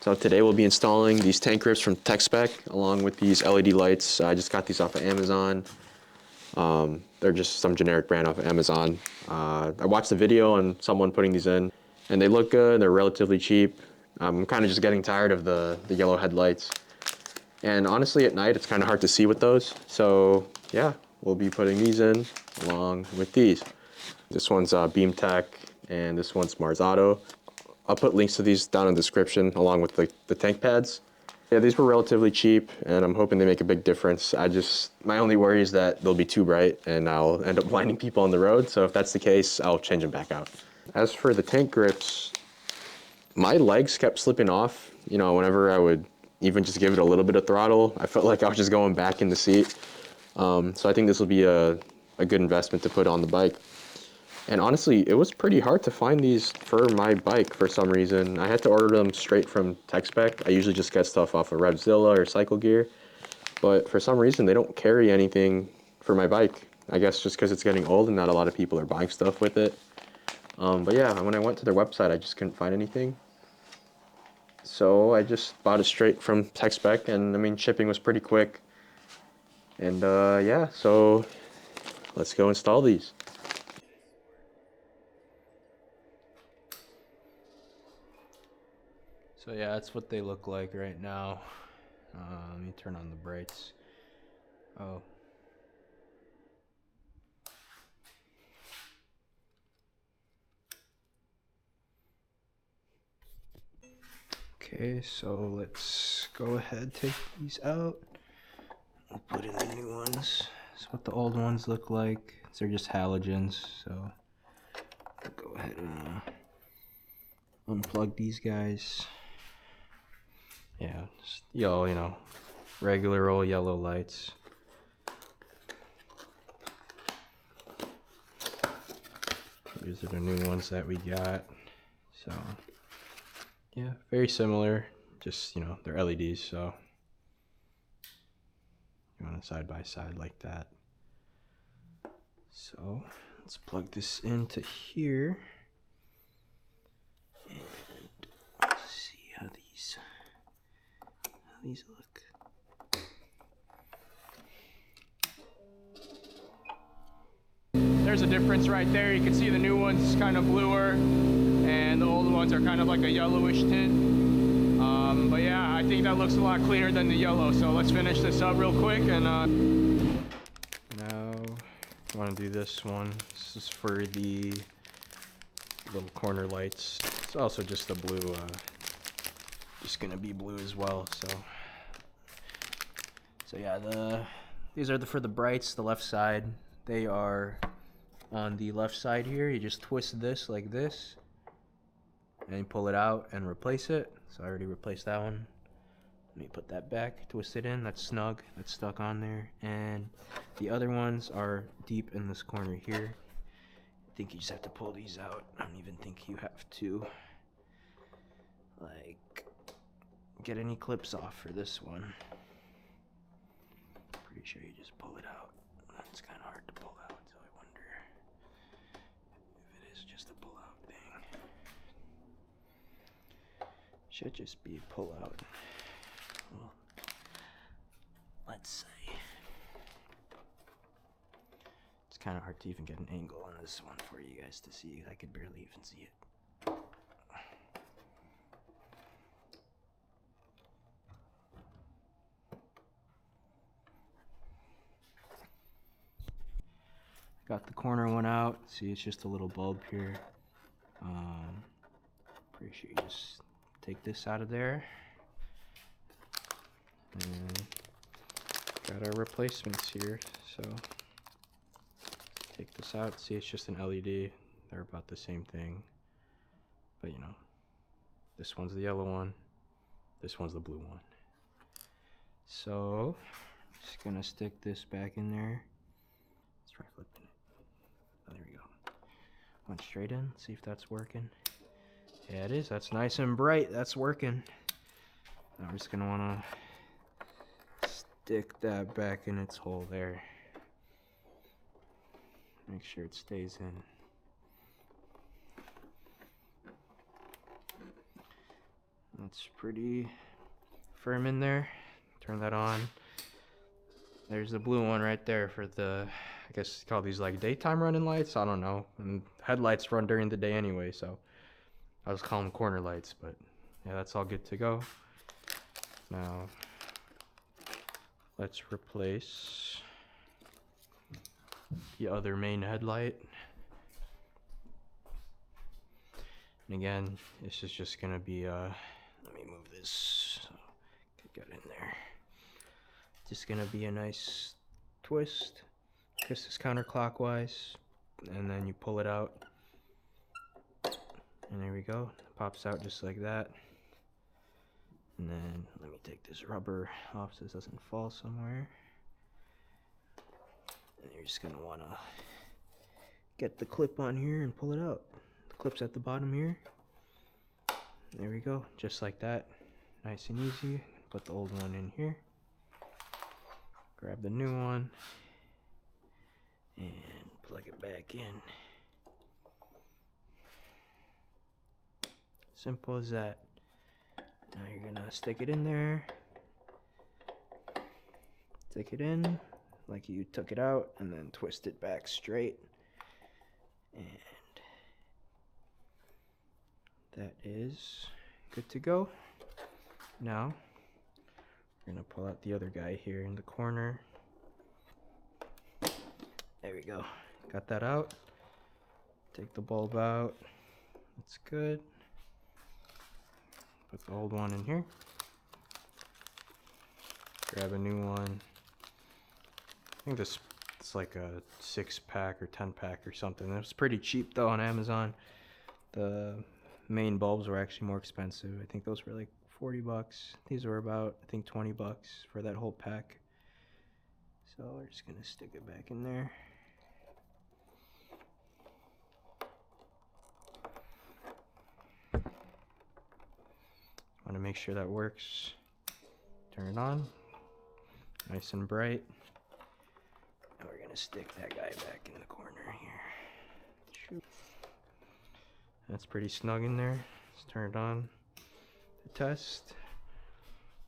So today we'll be installing these tank grips from TechSpec along with these LED lights. I just got these off of Amazon. They're just some generic brand off of Amazon. I watched the video on someone putting these in and they look good. They're relatively cheap. I'm kind of just getting tired of the yellow headlights. And honestly, at night, it's kind of hard to see with those. So yeah, we'll be putting these in along with these. This one's Beam Tech and this one's Mars Auto. I'll put links to these down in the description along with the tank pads. Yeah, these were relatively cheap and I'm hoping they make a big difference. My only worry is that they'll be too bright and I'll end up blinding people on the road. So if that's the case, I'll change them back out. As for the tank grips, my legs kept slipping off. You know, whenever I would even just give it a little bit of throttle, I felt like I was just going back in the seat. So I think this will be a good investment to put on the bike. And honestly, it was pretty hard to find these for my bike for some reason. I had to order them straight from TechSpec. I usually just get stuff off of Revzilla or Cycle Gear, but for some reason they don't carry anything for my bike. I guess just because it's getting old and not a lot of people are buying stuff with it. But yeah, when I went to their website, I just couldn't find anything. So I just bought it straight from TechSpec, and I mean, shipping was pretty quick. And yeah, so let's go install these. So yeah, that's what they look like right now. Let me turn on the brights. Oh. Okay, so let's go ahead, take these out. We'll put in the new ones. That's what the old ones look like. They're just halogens, so I'll go ahead and unplug these guys. Yeah, just you know, regular old yellow lights. These are the new ones that we got. So yeah, very similar. Just, you know, they're LEDs, so you want it side by side like that. So let's plug this into here. And let's see how these look. There's a difference right there. You can see the new one's kind of bluer and the old ones are kind of like a yellowish tint. But yeah, I think that looks a lot cleaner than the yellow. So let's finish this up real quick and now I want to do this one. This is for the little corner lights. It's also just the blue, just gonna be blue as well. So yeah, these are for the brights, the left side. They are on the left side here. You just twist this like this and you pull it out and replace it. So I already replaced that one. Let me put that back, twist it in. That's snug, that's stuck on there. And the other ones are deep in this corner here. I think you just have to pull these out. I don't even think you have to like get any clips off for this one. Pretty sure you just pull it out. It's kind of hard to pull out, so I wonder if it is just a pull out thing. Should just be a pull out. Well, let's see. It's kind of hard to even get an angle on this one for you guys to see. I could barely even see it. Got the corner one out. See, it's just a little bulb here. Pretty sure you just take this out of there. And got our replacements here. So take this out. See, it's just an LED. They're about the same thing. But you know, this one's the yellow one. This one's the blue one. So just gonna stick this back in there. Let's try flipping it. Oh, there we go. Went straight in. See if that's working. Yeah, it is. That's nice and bright. That's working. Now we're just gonna wanna stick that back in its hole there. Make sure it stays in. It's pretty firm in there. Turn that on. There's the blue one right there for the, I guess call these like daytime running lights. I don't know. And headlights run during the day anyway, so I just call them corner lights. But yeah, that's all good to go. Now let's replace the other main headlight. And again, this is just gonna be let me move this so I can get in there. Just gonna be a nice twist. Twist this counterclockwise, and then you pull it out. And there we go. It pops out just like that. And then let me take this rubber off so this doesn't fall somewhere. And you're just gonna wanna get the clip on here and pull it out. The clip's at the bottom here. There we go, just like that. Nice and easy. Put the old one in here. Grab the new one and plug it back in. Simple as that. Now you're gonna stick it in there. Stick it in like you took it out, and then twist it back straight. And that is good to go. Now we're gonna pull out the other guy here in the corner. There we go. Got that out. Take the bulb out. That's good. Put the old one in here. Grab a new one. I think this it's like a 6-pack or 10-pack or something. It was pretty cheap though on Amazon. The main bulbs were actually more expensive. I think those were like 40 bucks. These were about, I think, 20 bucks for that whole pack. So we're just gonna stick it back in there. Want to make sure that works. Turn it on. Nice and bright. And we're gonna stick that guy back in the corner here. Shoot. That's pretty snug in there. Let's turn it on to test.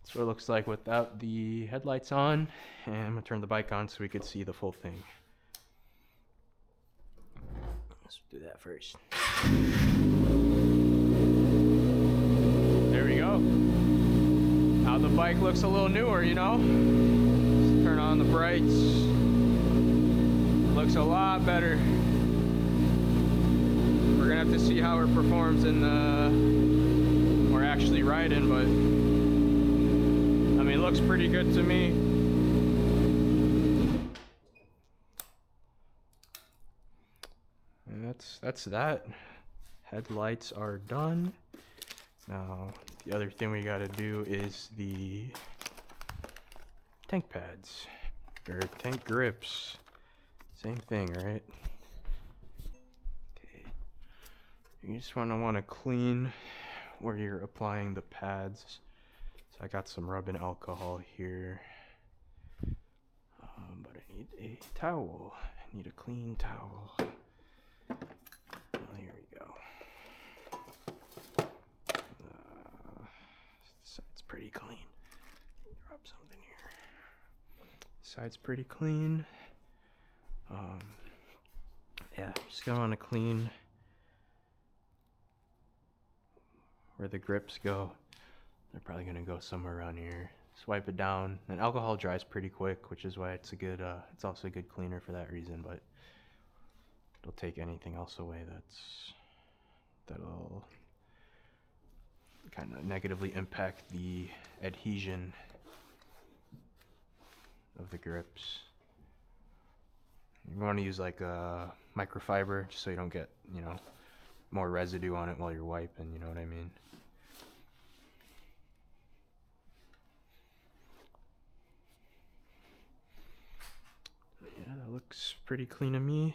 That's what it looks like without the headlights on. And I'm gonna turn the bike on so we could see the full thing. Let's do that first. There we go. Now the bike looks a little newer, you know? Let's turn on the brights. Looks a lot better. We're gonna have to see how it performs in the, we're actually riding, but I mean, it looks pretty good to me. And that's that. Headlights are done. Now, the other thing we gotta do is the tank pads, or tank grips. Same thing, right? Okay. You just wanna clean where you're applying the pads. So I got some rubbing alcohol here. But I need a towel. I need a clean towel. Oh, here we go. Side's pretty clean. Drop something here. Side's pretty clean. Yeah, just gonna want to clean where the grips go. They're probably gonna go somewhere around here. Swipe it down, and alcohol dries pretty quick, which is why it's a good. It's also a good cleaner for that reason. But it'll take anything else away that'll kind of negatively impact the adhesion of the grips. You want to use like a microfiber just so you don't get, you know, more residue on it while you're wiping, you know what I mean? Yeah, that looks pretty clean to me.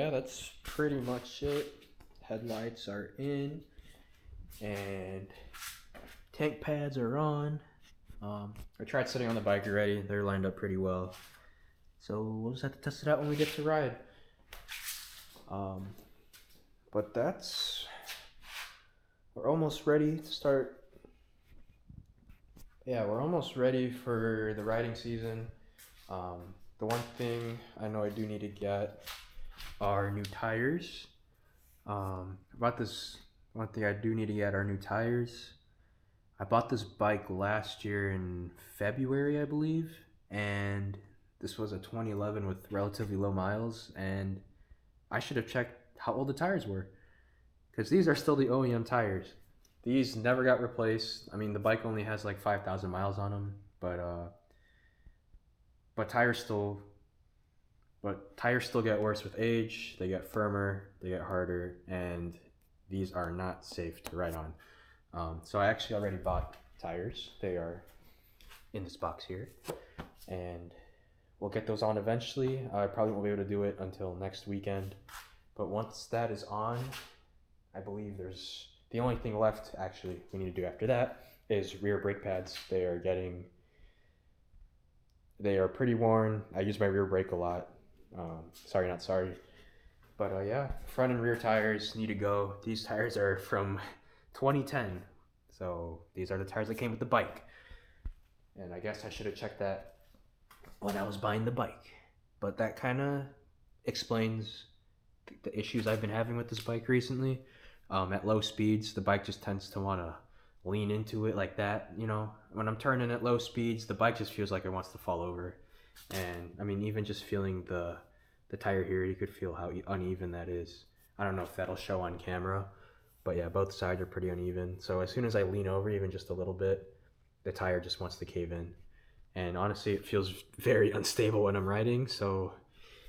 yeah, that's pretty much it. Headlights are in and tank pads are on. I tried sitting on the bike already. They're lined up pretty well. So we'll just have to test it out when we get to ride. But we're almost ready to start. Yeah, we're almost ready for the riding season. The one thing I know I do need to get are new tires. About this, one thing I do need to get are new tires. I bought this bike last year in February, I believe, and this was a 2011 with relatively low miles, and I should have checked how old the tires were, because these are still the OEM tires. These never got replaced. I mean, the bike only has like 5,000 miles on them, but tires still get worse with age. They get firmer, they get harder, and these are not safe to ride on. So I actually already bought tires. They are in this box here, and we'll get those on eventually. I probably won't be able to do it until next weekend, but once that is on, I believe there's the only thing left actually we need to do after that is rear brake pads. They are pretty worn. I use my rear brake a lot. Sorry, not sorry. But yeah, front and rear tires need to go. These tires are from 2010. So these are the tires that came with the bike. And I guess I should have checked that when I was buying the bike. But that kind of explains the issues I've been having with this bike recently. At low speeds, the bike just tends to want to lean into it like that. You know, when I'm turning at low speeds, the bike just feels like it wants to fall over. And I mean, even just feeling the tire here, you could feel how uneven that is. I don't know if that'll show on camera, but yeah, both sides are pretty uneven. So as soon as I lean over even just a little bit, the tire just wants to cave in. And honestly, it feels very unstable when I'm riding. So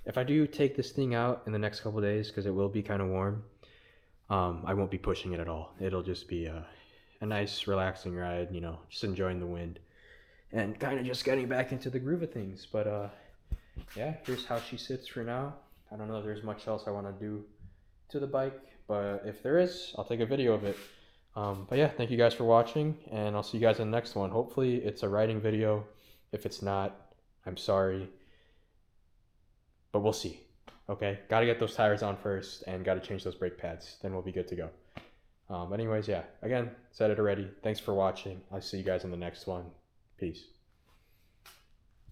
if I do take this thing out in the next couple of days, because it will be kind of warm, I won't be pushing it at all. It'll just be a nice relaxing ride, you know, just enjoying the wind and kind of just getting back into the groove of things. But yeah, here's how she sits for now. I don't know if there's much else I want to do to the bike, but if there is, I'll take a video of it. But yeah, thank you guys for watching, and I'll see you guys in the next one. Hopefully it's a riding video. If it's not, I'm sorry, but we'll see. Okay, gotta get those tires on first and gotta change those brake pads, then we'll be good to go. Anyways, yeah, again, said it already. Thanks for watching. I'll see you guys in the next one. Peace.